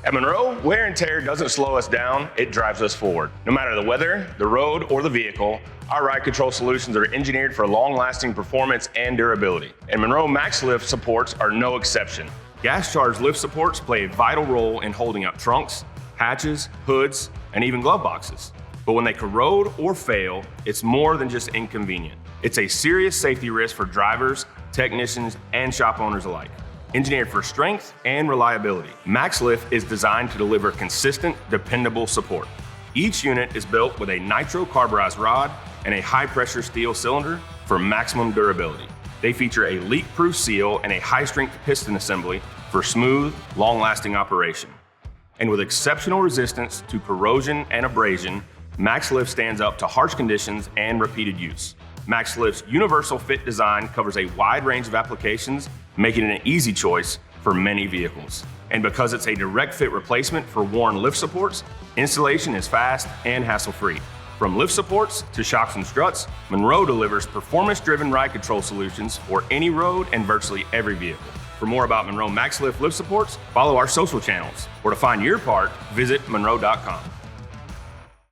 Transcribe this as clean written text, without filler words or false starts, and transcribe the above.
At Monroe, wear and tear doesn't slow us down, it drives us forward. No matter the weather, the road, or the vehicle, our ride control solutions are engineered for long-lasting performance and durability. And Monroe Max-Lift supports are no exception. Gas-charged lift supports play a vital role in holding up trunks, hatches, hoods, and even glove boxes. But when they corrode or fail, it's more than just inconvenient. It's a serious safety risk for drivers, technicians, and shop owners alike. Engineered for strength and reliability, Max-Lift is designed to deliver consistent, dependable support. Each unit is built with a nitrocarburized rod and a high-pressure steel cylinder for maximum durability. They feature a leak-proof seal and a high-strength piston assembly for smooth, long-lasting operation. And with exceptional resistance to corrosion and abrasion, Max-Lift stands up to harsh conditions and repeated use. Max-Lift's universal fit design covers a wide range of applications, making it an easy choice for many vehicles. And because it's a direct fit replacement for worn lift supports, installation is fast and hassle-free. From lift supports to shocks and struts, Monroe delivers performance-driven ride control solutions for any road and virtually every vehicle. For more about Monroe Max-Lift lift supports, follow our social channels, or to find your part, visit monroe.com.